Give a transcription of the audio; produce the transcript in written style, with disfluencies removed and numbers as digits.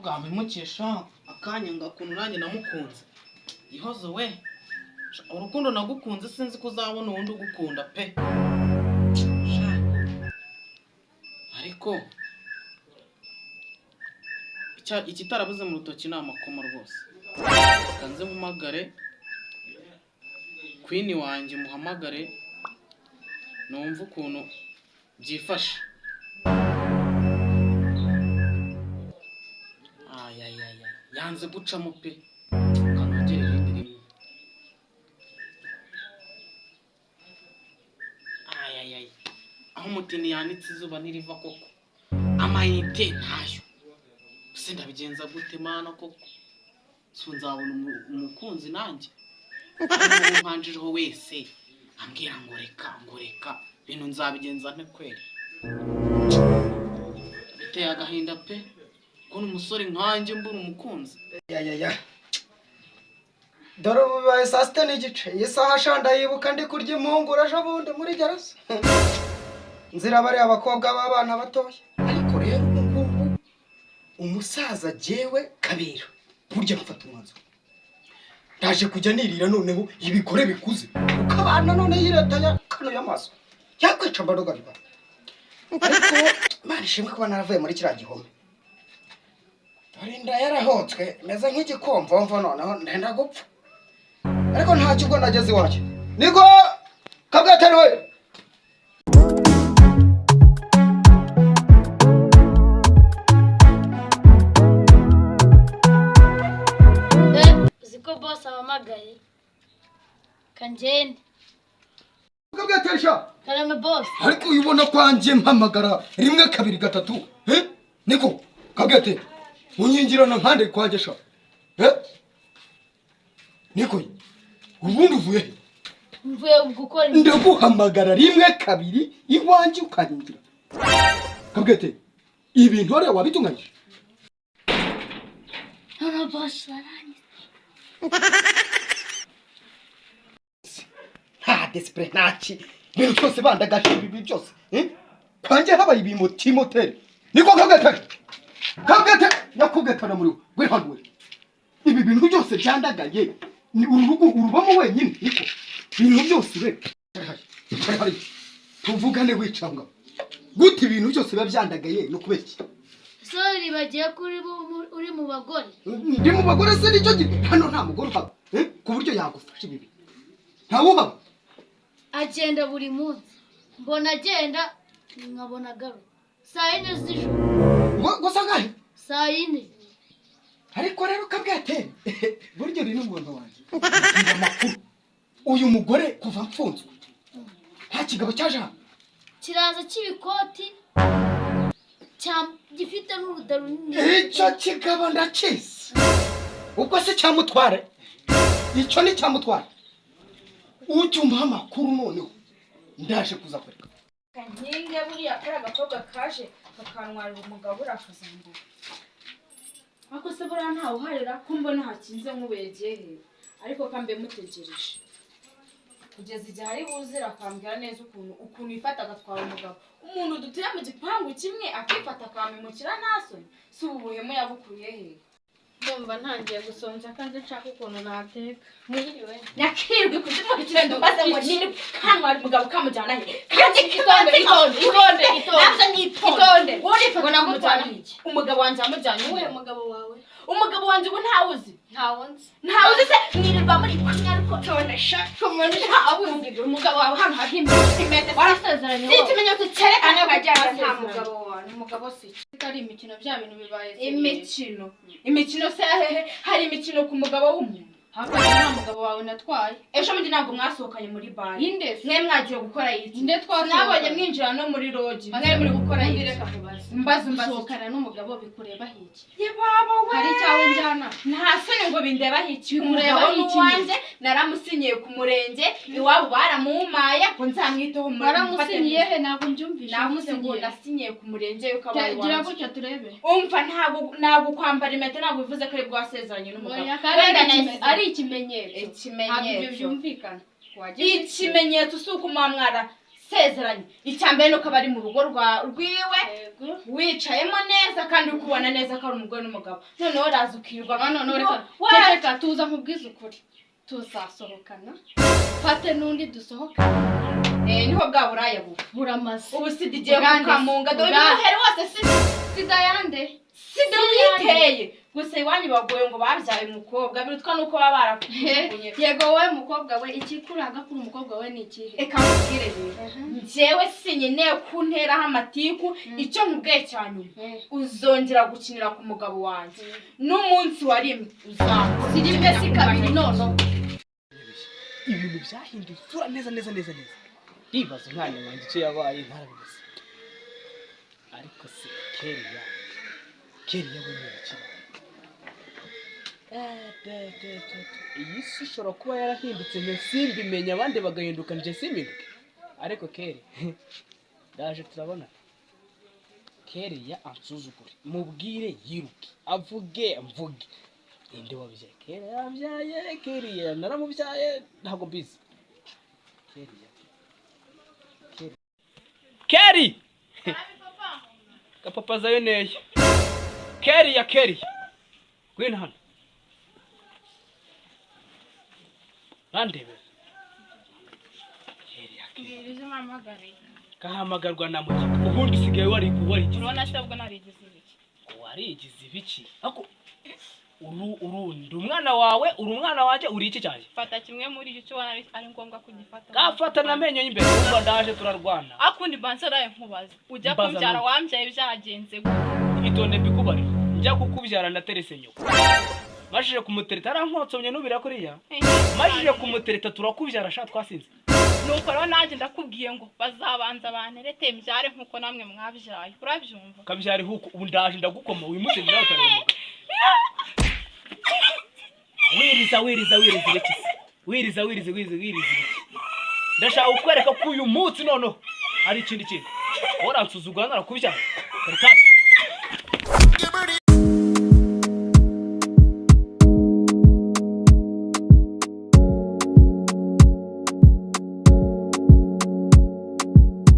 umukobwa mpimukisha akanya ngakuntu nanjye namukunze ihozo we urukundo nagukunze sinzi ko uzabona uwundi ugukunda pe ariko ikitarabuze mu rutoki ni amakoma rwose kanze mpamagare Queen wanjye muhamagare numva ukuntu byifashe yanze gucamo pe kanogere irindi rimwe aho umutini yanitse izuba niriva koko amayinite ntayo se ndabigenza gute mana koko so nzabona umukunzi nanjye umpanjijeho wese ambwira ngo reka bintu nzabigenza nte kweli biteye agahinda pe Kono umusore nkanjye mbura umukunzi. Dore ubaye saa sita n'igice. Iyi saha shanda yibuka ndi kurya impungura ejo bundi muri gereza. Nzira bari abakobwa b'abana batoya. Ariko rero ngubu umusaza jewe kabira. Burya mfata umwanzuro. Ndaje kujya nirira noneho ibikore bikuze. Ukabana none yiretanya kano y'amaso. Yakwica mbaroga riba. Ariko mari shimwe kuba naravuye muri kiriya gihome. Arinda yarahotswe meze nk'igikomvomvo noneho ndenda gupfa ariko nta kigo nageze iwacu niko kabwatari we ziko boss abamagaye kanjeni kabwatari sha karame boss ariko uyibona kwanje mpamagara rimwe kabiri gatatu niko kabwatari Munyingirana nkande kwagesha. Niko. Ubundi uvuye. Mvuye gukora ndaguhamagara rimwe kabiri iwanjye ukahingira. Kabwete. Ibintu ari wabitunganyije. None boss aranye. Despre nachi. Bintu cyose bandagaje ibi byose. Kwanje habaye ibimotimotel. Niko kabwete. Kabwete yakubwetana muri we hano ibi bintu byose byandagaye ni ururugo urubamo wenyine niko bintu byose we tuvugane wicanga gute ibintu byose biba byandagaye no kubeki sorry bagiye kuri uri mu bagore ndi mu bagore se nicyo gihe hano nta mugore uhaba ku buryo yagufasha ibi nta wuhaba agenda buri munsi mbona agenda nkabona garu saa 4 z'ijoro gusa ngahe saa 4 ariko rero kabwate buryo rino umuntu wanje amakuru uyu mugore kuva mfunzwe nta kigabo cyaje kiraza cy'ibikoti gifite n'urudaru icyo kigabo ndacise ubwo se cyamutware icyo ni cyamutware ucyumva amakuru noneho ndaje kuza kwereka kankinge buriya kara gakobwa kaje kakantwarira umugabo urakazamba ako se buriya ntawe uharira ko mbona hakinze nk'ubegeye ariko kambe mutegereje kugeza igihe ari buzira akambwira neza ukuntu ifata agatwara umugabo umuntu dutuye mu gipangu kimwe akifata akamemukira ntasoni si ubuhemu yabukuye he ndumva ntangiye gusonza kandi nshaka ukuntu nateka mwiriwe nakirwe kuzimukira ndubaze ngo nini kantwara umugabo kamujyana he kandi itonde uri fata namujyana iki umugabo wanje amujyanye uwe umugabo wanje ubu ntawuzi ntawuzi se mwirirwa muri kumwe ariko tone shaka umuntu ntawuzi umugabo wawe hano hari imete warasezeranye si ikimenyetso cyerekana ko ajyana nta mugabo wawe umugabo si ari imikino bya bintu bibaye imikino se hari imikino ku mugabo w'umuntu hakaje nta mugabo wawe natwaye ejo mundi ntabwo mwasohokanye muri bar inde mwe mwagiye gukora iki inde nabonye mwinjira no muri loji mwe muri gukora iki reka mubaze mbaza sohokana n'umugabo bikureba hiki ye baba we hari cyawe njyana nta soni ngo bindeba hiki umugabo n'uwanje naramusinyiye ku murenge iwabo baramumaye ngo nzamwiteho mu baramusinyiye he ntabwo mbyumvisha navuze ngo nasinyiye ku murenge yuko abaye gira gutyo turebe umva ntabwo kwambara impeta ntabwo bivuze ko ari bwasezeranye n'umugabo ari ikimenyetso ikimenyetso byumvikana ikimenyetso si uko mwamwara sezeranye icyambere nuko bari mu rugo rwiwe wicayemo neza kandi ukubona neza ko ari umugore n'umugabo noneho raza ukirwa none reka tuza nkubwiza ukuri tuzasohokana fate n'undi dusohokana niho bwa buraya buramaze ubu sida igiye kukamunga dore umuheri wose sida yande sida witeye gusa iwanyu bagoye ngo babyaye umukobwa birutwa nuko baba barakukunye yego wowe mukobwa we ikikuranga kuri umukobwa we ni ikihe eka mubwire rero njyewe sinyeneye kunteraho amatiku icyo nkubwiye cyane uzongera gukinira ku mugabo wanjye n'umunsi wa rimwe uzamura rimwe si kabiri nono ibintu byahindutse tura neza ndibaza umwana wanjye icyo yabaye ntarabizi ariko se keriya we ni iki iyi si ishobora kuba yarahindutse nge simbimenya abandi bagahinduka nje simbimenye ariko keri ndaje turabona keriya ansuzugure mubwire yiruke avuge mvuge inde wabyaye keriya yabyaye keriya naramubyaye ntabwo mbizi keri papa zayo neye keriya gwina hano bandebe ngirize mamagare kahamagarwa na mugi ubundi sigaye wari urabona cyabwo narigize ibiki warigize ibiki ako urundi umwana wawe umwana waje uri iki cyane fata kimwe muri cyo wana ari ngombwa kugifata gafata namenyo y'imbere umva ndaje turarwana akundi bansaraye nkubaza ujya kubyara wambyaye byagenze itonde mbikubari njya kukubyara ndaterese nyoko mashije kumutereta arankotsomye nubira kuriya mashije kumutereta turakubyara sha twasinze nuko rero nanjye ndakubwiye ngo bazabanza banterete mbyare nkuko namwe mwabyaye urabyumva kabyare huko ubu ndaje ndagukoma wimutse ngira utaremuka wiriza ndashaka ukwereka ko uyu munsi noneho ari ikindi kintu ora nsuzugura narakubyara